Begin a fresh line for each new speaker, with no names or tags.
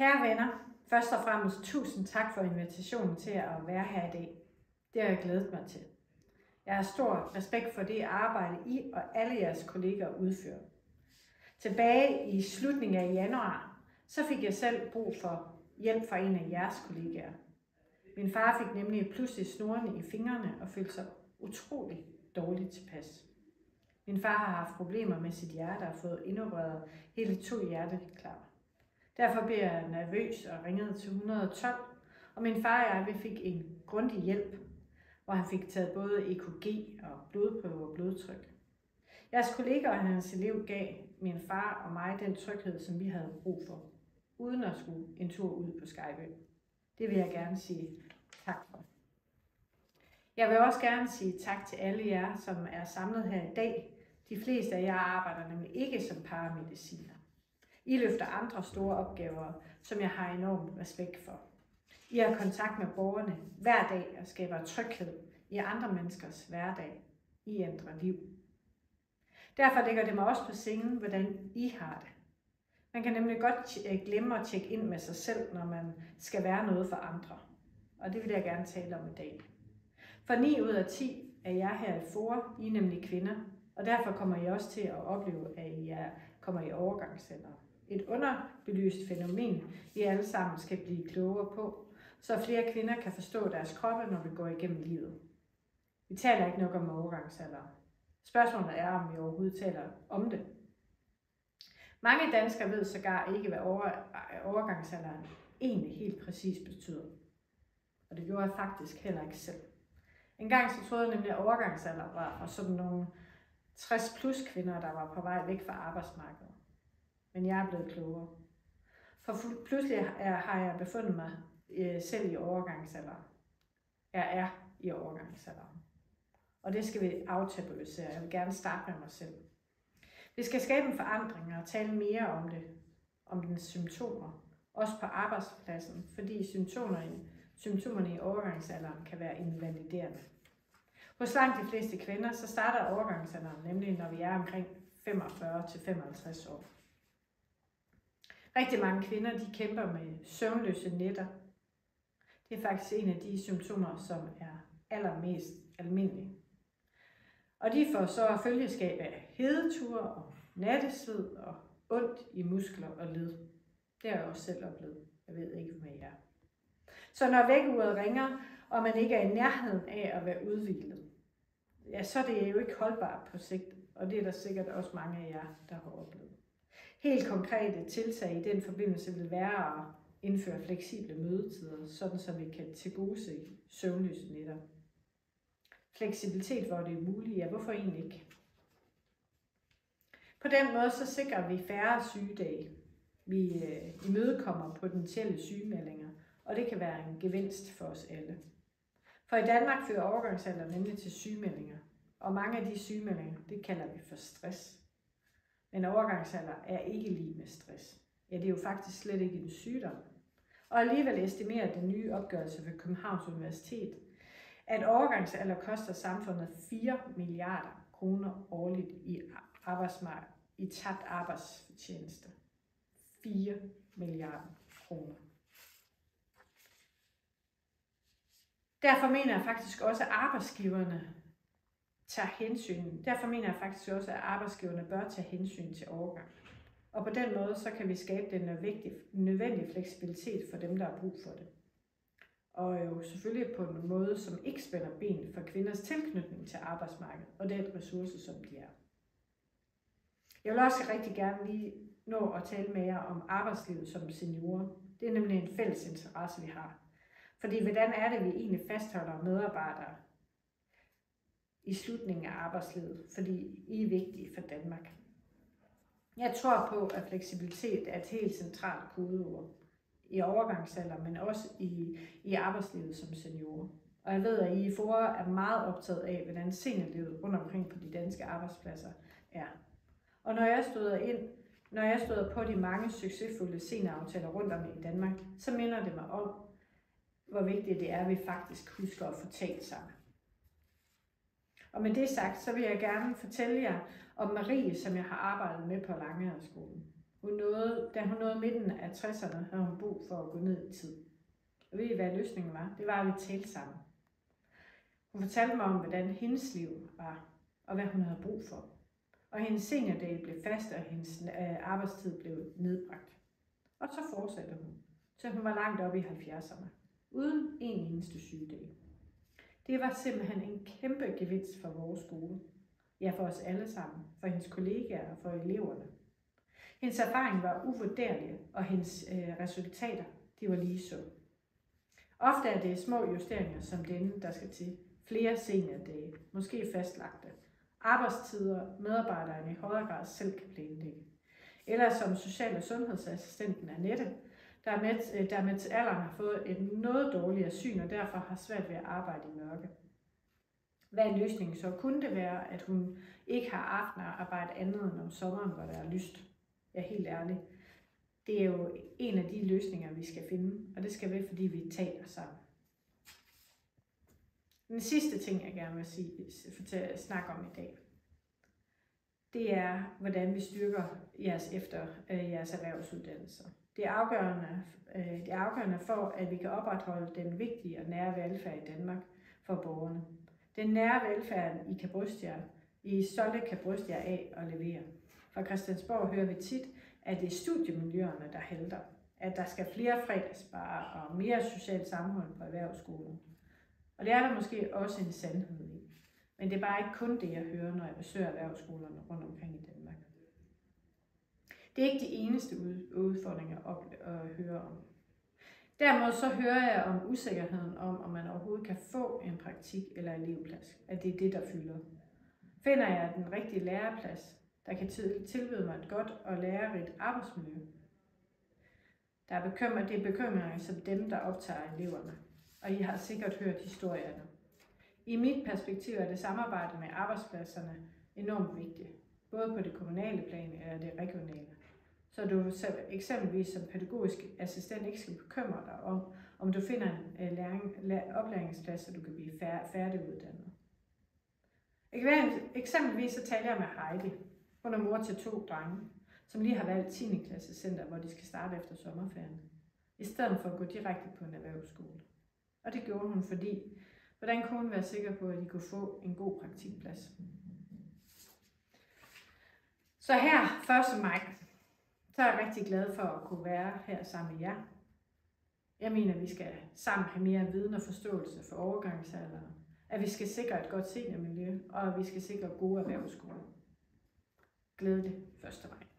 Kære venner, først og fremmest tusind tak for invitationen til at være her i dag. Det har jeg glædet mig til. Jeg har stor respekt for det arbejde, I og alle jeres kolleger udfører. Tilbage i slutningen af januar, så fik jeg selv brug for hjælp fra en af jeres kollegaer. Min far fik nemlig pludselig snorene i fingrene og følte sig utrolig dårligt tilpas. Min far har haft problemer med sit hjerte og fået indopereret hele 2 hjerteklapper. Derfor blev jeg nervøs og ringede til 112, og min far og jeg fik en grundig hjælp, hvor han fik taget både EKG og blodprøve og blodtryk. Jeres kollega og hans elev gav min far og mig den tryghed, som vi havde brug for, uden at skulle en tur ud på Skype. Det vil jeg gerne sige tak for. Jeg vil også gerne sige tak til alle jer, som er samlet her i dag. De fleste af jer arbejder nemlig ikke som paramediciner. I løfter andre store opgaver, som jeg har enorm respekt for. I har kontakt med borgerne hver dag og skaber tryghed i andre menneskers hverdag. I ændrer liv. Derfor ligger det mig også på sinde, hvordan I har det. Man kan nemlig godt glemme at tjekke ind med sig selv, når man skal være noget for andre. Og det vil jeg gerne tale om i dag. For 9 ud af 10 af jer her i FOA, I er nemlig kvinder, og derfor kommer I også til at opleve, at I kommer i overgangsalderen. Et underbelyst fænomen, vi alle sammen skal blive klogere på, så flere kvinder kan forstå deres kroppe, når vi går igennem livet. Vi taler ikke nok om overgangsalderen. Spørgsmålet er, om vi overhovedet taler om det. Mange danskere ved sågar ikke, hvad overgangsalderen egentlig helt præcis betyder. Og det gjorde jeg faktisk heller ikke selv. En gang så troede jeg nemlig, at overgangsalder var for sådan nogle 60 plus kvinder, der var på vej væk fra arbejdsmarkedet. Men jeg er blevet klogere. For pludselig har jeg befundet mig selv i overgangsalderen. Jeg er i overgangsalderen. Og det skal vi aftabuisere. Jeg vil gerne starte med mig selv. Vi skal skabe en forandring og tale mere om det, om dens symptomer, også på arbejdspladsen, fordi symptomerne i overgangsalderen kan være invaliderende. Hos langt de fleste kvinder, så starter overgangsalderen nemlig, når vi er omkring 45 til 55 år. Rigtig mange kvinder, de kæmper med søvnløse nætter. Det er faktisk en af de symptomer, som er allermest almindelige. Og de får så følgeskab af hedeture og nattesved og ondt i muskler og led. Det har jeg også selv oplevet. Jeg ved ikke, hvad jeg er. Så når vækkeuret ringer, og man ikke er i nærheden af at være udhvilet, ja, så er det jo ikke holdbart på sigt, og det er der sikkert også mange af jer, der har oplevet. Helt konkrete tiltag i den forbindelse vil være at indføre fleksible mødetider, sådan så vi kan tilgodese søvnløse nætter. Fleksibilitet, hvor det er muligt, ja, hvorfor egentlig ikke? På den måde så sikrer vi færre sygedage. Vi imødekommer potentielle sygemeldinger, og det kan være en gevinst for os alle. For i Danmark fører overgangsalder nemlig til sygemeldinger, og mange af de sygemeldinger, det kalder vi for stress. Men overgangsalder er ikke lig med stress. Ja, det er jo faktisk slet ikke en sygdom. Og alligevel estimerer den nye opgørelse ved Københavns Universitet, at overgangsalder koster samfundet 4 milliarder kroner årligt i tabt arbejdsfortjeneste. 4 milliarder kroner. Derfor mener jeg faktisk også, at arbejdsgiverne bør tage hensyn til overgang. Og på den måde, så kan vi skabe den nødvendige fleksibilitet for dem, der har brug for det. Og jo selvfølgelig på en måde, som ikke spænder ben for kvinders tilknytning til arbejdsmarkedet og den ressource, som de er. Jeg vil også rigtig gerne lige nå at tale med jer om arbejdslivet som seniorer. Det er nemlig en fælles interesse, vi har. Fordi hvordan er det, vi egentlig fastholder medarbejdere i slutningen af arbejdslivet? Fordi I er vigtige for Danmark. Jeg tror på, at fleksibilitet er et helt centralt kodeord i overgangsalder, men også i arbejdslivet som seniorer. Og jeg ved, at I i FOA er meget optaget af, hvordan seniorlivet rundt omkring på de danske arbejdspladser er. Og når jeg støder på de mange succesfulde senioraftaler rundt om i Danmark, så minder det mig om, hvor vigtigt det er, at vi faktisk husker at få talt sammen. Og med det sagt, så vil jeg gerne fortælle jer om Marie, som jeg har arbejdet med på Langehedsskolen. Da hun nåede midten af 60'erne, havde hun brug for at gå ned i tid. Og ved I, hvad løsningen var? Det var, at vi talte sammen. Hun fortalte mig om, hvordan hendes liv var, og hvad hun havde brug for. Og hendes seniordag blev fast, og hendes arbejdstid blev nedbragt. Og så fortsatte hun, til hun var langt oppe i 70'erne, uden en eneste sygedag. Det var simpelthen en kæmpe gevinst for vores skole. Ja, for os alle sammen, for hendes kollegaer og for eleverne. Hendes erfaring var uvurderlig, og hendes resultater, de var lige så. Ofte er det små justeringer som denne, der skal til. Flere seniordage, måske fastlagte. Arbejdstider, medarbejderne i højere grad selv kan planlægge. Eller som social- og sundhedsassistenten Annette, der med til alderen har fået et noget dårligere syn og derfor har svært ved at arbejde i mørke. Hvad er løsningen så? Kunne det være, at hun ikke har aftenarbejde andet end om sommeren, hvor der er lyst? Ja, helt ærligt. Det er jo en af de løsninger, vi skal finde, og det skal vi, fordi vi taler sammen. Den sidste ting, jeg gerne vil snakke om i dag, det er, hvordan vi styrker jeres erhvervsuddannelser. Det er afgørende for, at vi kan opretholde den vigtige og nære velfærd i Danmark for borgerne. Den nære velfærd, I stolte kan bryste jer af og levere. Fra Christiansborg hører vi tit, at det er studiemiljøerne, der halter. At der skal flere fredagsbarer og mere socialt sammenhold på erhvervsskolen. Og det er der måske også en sandhed i. Men det er bare ikke kun det, jeg hører, når jeg besøger erhvervsskolerne rundt omkring i Danmark. Det er ikke de eneste udfordringer at høre om. Derimod så hører jeg om usikkerheden om man overhovedet kan få en praktik eller elevplads. At det er det, der fylder. Finder jeg den rigtige læreplads, der kan tilbyde mig et godt og lærerigt arbejdsmiljø? Det er bekymringer som dem, der optager eleverne. Og I har sikkert hørt historierne. I mit perspektiv er det samarbejde med arbejdspladserne enormt vigtigt. Både på det kommunale plan eller det regionale. Så du eksempelvis som pædagogisk assistent ikke skal bekymre dig om du finder en oplæringsplads, så du kan blive færdiguddannet. Eksempelvis så taler jeg med Heidi. Hun er mor til 2 drenge, som lige har valgt 10. klasse center, hvor de skal starte efter sommerferien. I stedet for at gå direkte på en erhvervsskole. Og det gjorde hun, fordi hvordan kunne hun være sikker på, at de kunne få en god praktikplads? Så her 1. maj, så er jeg rigtig glad for at kunne være her sammen med jer. Jeg mener, at vi skal sammen have mere viden og forståelse for overgangsalderen, at vi skal sikre et godt seniormiljø, og at vi skal sikre gode erhvervsskoler. Glædelig 1. maj.